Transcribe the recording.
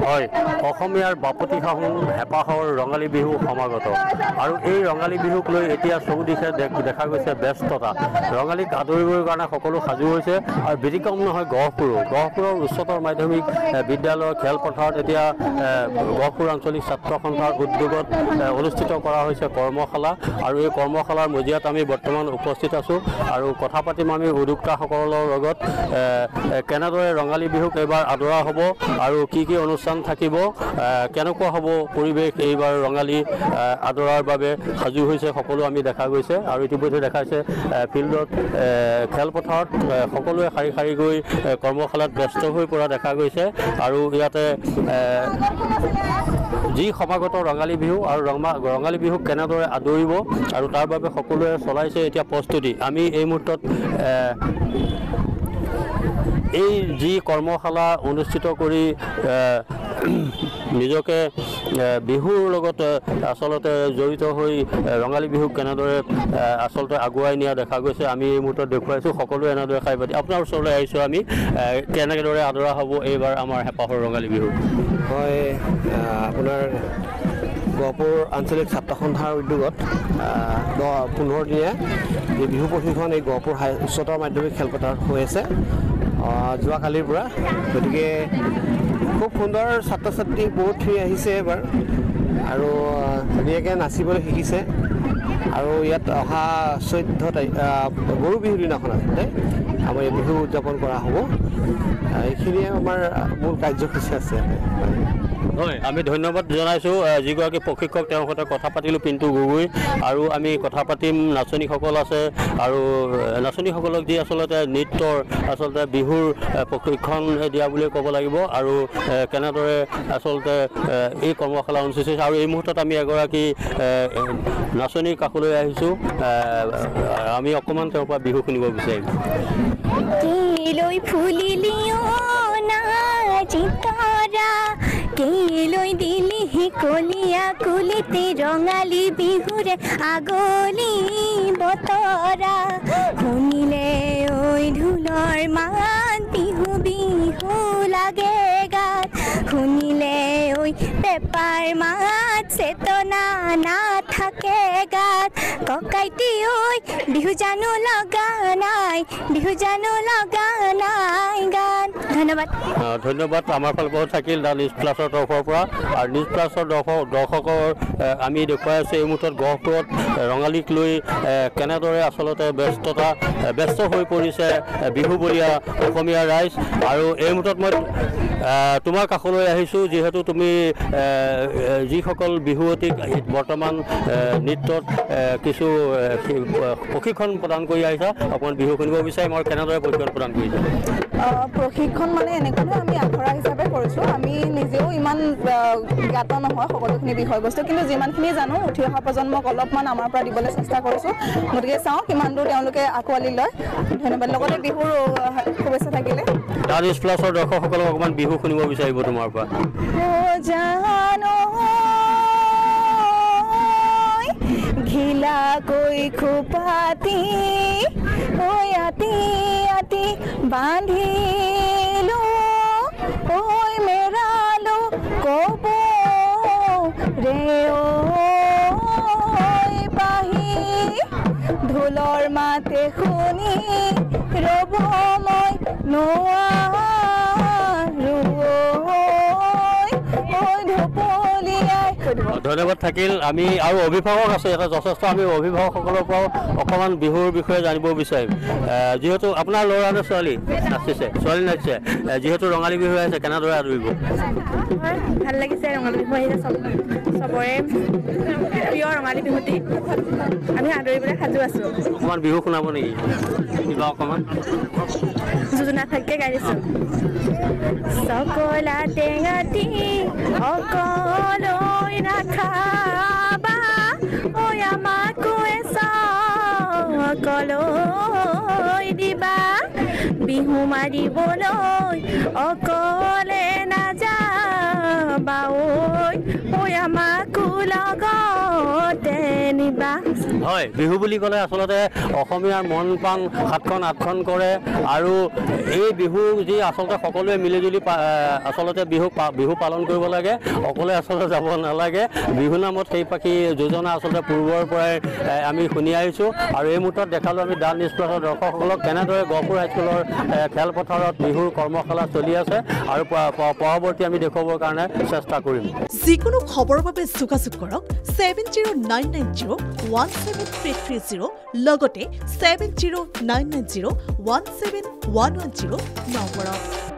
হয় অসমীয়াৰ বাপতি সাহোন হেঁপাহৰ ৰঙালী বিহু সমাগত আৰু এই ৰঙালী বিহুক লৈ এতিয়া চৌদিশে দেখা গৈছে ব্যস্ততা ৰঙালীক আদৰিবৰ কাৰণে সকলো সাজু হৈছে আৰু ব্যতিক্ৰম নহয় গহপুৰৰ উচ্চতৰ মাধ্যমিক বিদ্যালয়ৰ খেলপথাৰত এতিয়া গহপুৰ আঞ্চলিক ছাত্ৰ সন্থাৰ উদ্যোগত অনুষ্ঠিত কৰা হৈছে কৰ্মশালা আৰু এই কৰ্মশালাৰ মজিয়াত আমি বৰ্তমান উপস্থিত আছোঁ আৰু কথা পাতিম আমি উদ্যোক্তাসকলৰ লগত কেনেদৰে ৰঙালী বিহুক এইবাৰ আদৰা হ'ব আৰু কি অনুষ্ঠান থাকিব কেনেকুৱা হ'ব পৰিৱেশ এইবাৰ ৰঙালী আদৰাৰ বাবে সাজু হৈছে সকলো আমি দেখা গৈছে আৰু ইতিমধ্যে দেখাইছে ফিল্ডত খেলপথাৰত সকলোৱে শাৰী শাৰী গৈ কৰ্মশালাত ব্যস্ত হৈ পৰা দেখা গৈছে আৰু ইয়াতে যি সমাগত ৰঙালী বিহু আৰু ৰঙালী বিহুক কেনেদৰে আদৰিব আৰু তাৰ বাবে সকলোৱে চলাইছে এতিয়া প্ৰস্তুতি আমি এই মুহূৰ্তত এই যি কৰ্মশালা অনুষ্ঠিত কৰি নিজকে বিহুৰ লগত আচলতে জড়িত হৈ ৰঙালী বিহুক কেনেদৰে আচলতে আগুৱাই নিয়া দেখা গৈছে আমি এই মুহূৰ্তত দেখুৱাইছোঁ সকলোৱে এনেদৰে খাই পাতি আপোনাৰ ওচৰলৈ আহিছোঁ আমি কেনেদৰে আদৰা হ'ব এইবাৰ আমাৰ হেঁপাহৰ ৰঙালী বিহু হয় আপোনাৰ গহপুৰ আঞ্চলিক ছাত্ৰ সন্থাৰ উদ্যোগত 15 দিনীয়া এই বিহু প্ৰশিক্ষণ এই গহপুৰ উচ্চতৰ মাধ্যমিক খেলপথাৰত হৈ আছে যোৱাকালিৰ পৰা গতিকে খুব সুন্দৰ ছাত্ৰ ছাত্ৰী বহুতখিনি আহিছে এবাৰ আৰু ধুনীয়াকৈ নাচিবলৈ শিকিছে আৰু ইয়াত অহা 14 তাৰিখ গৰু বিহুৰ দিনাখন আচলতে আমাৰ এই বিহু উদযাপন কৰা হ'ব এইখিনিয়ে আমাৰ মূল কাৰ্যসূচী আছে হয় আমি ধন্যবাদ জনাইছোঁ যিগৰাকী প্ৰশিক্ষক তেওঁৰ সৈতে কথা পাতিলোঁ পিণ্টু গগৈ আৰু আমি কথা পাতিম নাচনীসকল আছে আৰু নাচনীসকলক যি আচলতে নৃত্যৰ আচলতে বিহুৰ প্ৰশিক্ষণ দিয়া বুলিয়ে ক'ব লাগিব আৰু কেনেদৰে আচলতে এই কৰ্মশালা অনুষ্ঠিত হৈছে আৰু এই মুহূৰ্তত আমি এগৰাকী নাচনীৰ কাষলৈ আহিছোঁ আমি অকণমান তেওঁৰ পৰা বিহু শুনিব বিচাৰিম কেলৈ দিলি কলিয়া কুলিতে ৰঙালী বিহুৰে আগলি বতৰা শুনিলে ঐ ঢোলৰ মাত বিহু বিহু লাগে গাত শুনিলে ঐ পেপাৰ মাত চেতনা নাথাকে গাত ককাইটি ঐ বিহু জানো লগা নাই গান ধন্যবাদ আমাৰ ফালৰ পৰা থাকিল দ্য নিউজ প্লাছৰ তৰফৰ পৰা আৰু নিউজ প্লাছৰ দৰ্শকৰ আমি দেখুৱাই আছোঁ এই মুহূৰ্তত গহপুৰত ৰঙালীক লৈ কেনেদৰে আচলতে ব্যস্ত হৈ পৰিছে বিহুবলীয়া অসমীয়া ৰাইজ আৰু এই মুহূৰ্তত মই তোমাৰ কাষলৈ আহিছোঁ যিহেতু তুমি যিসকল বিহুৱতীক বৰ্তমান নৃত্যত কিছু প্ৰশিক্ষণ প্ৰদান কৰি আহিছা অকণমান বিহু শুনিব বিচাৰিম আৰু কেনেদৰে প্ৰশিক্ষণ প্ৰদান কৰিছা প্ৰশিক্ষণ মানে এনেকুৱাকৈ আমি আখৰা হিচাপে কৰিছোঁ আমি নিজেও ইমান জ্ঞাত নহয় সকলোখিনি বিষয়বস্তু কিন্তু যিমানখিনি জানো উঠি অহা প্ৰজন্মক অলপমান আমাৰ পৰা দিবলৈ চেষ্টা কৰিছোঁ গতিকে চাওঁ কিমান দূৰ তেওঁলোকে আঁকোৱালি লয় ধন্যবাদ লগতে বিহুৰ শুভেচ্ছা থাকিলে দ্য নিউজ প্লাছৰ দৰ্শকসকলক অকণমান বিহু শুনিব বিচাৰিব তোমাৰ পৰা ঘিলাকৈ খোপাতি আতি বান্ধিলো ঐ মেৰালো কব ৰে পাহি ঢোলৰ মাতে শুনি ৰ'ব মই নোৱাৰো ধন্যবাদ থাকিল আমি আৰু অভিভাৱক আছে এটা যথেষ্ট আমি অভিভাৱকসকলৰ পৰাও অকণমান বিহুৰ বিষয়ে জানিব বিচাৰিম যিহেতু আপোনাৰ ল'ৰা নে ছোৱালী নাচিছে যিহেতু ৰঙালী বিহু আহিছে কেনেদৰে আদৰিব ভাল লাগিছে ৰঙালী বিহু আহিছে চবৰে প্ৰিয় ৰঙালী বিহুটি আমি আদৰিবলৈ সাজু আছোঁ অকণমান বিহু শুনাব নেকি কিবা অকণমান যোজনা থাকে গাই দিছোঁ চকলা টেঙাটি অকলৈ নাখাবা ঐ আমাকো অকলৈ দিবা বিহু মাৰিবলৈ অকলে নাযাবা ঐ আমাকো লগতে নিবা হয় বিহু বুলি ক'লে আচলতে অসমীয়াৰ মন প্ৰাণ সাতখন আঠখন কৰে আৰু এই বিহু যি আচলতে সকলোৱে মিলিজুলি আচলতে বিহু পালন কৰিব লাগে অকলে আচলতে যাব নালাগে বিহু নামত সেই পাখি যোজনা আচলতে পূৰ্বৰ পৰাই আমি শুনি আহিছোঁ আৰু এই মুহূৰ্তত দেখালোঁ আমি দান নিষ্পৃহ দৰ্শকসকলক কেনেদৰে গহপুৰ হাইস্কুলৰ খেলপথাৰত বিহুৰ কৰ্মশালা চলি আছে আৰু পৰৱৰ্তী আমি দেখুৱাবৰ কাৰণে চেষ্টা কৰিম যিকোনো খবৰৰ বাবে যোগাযোগ কৰক 7099017330 লগতে 7099017110 নম্বৰত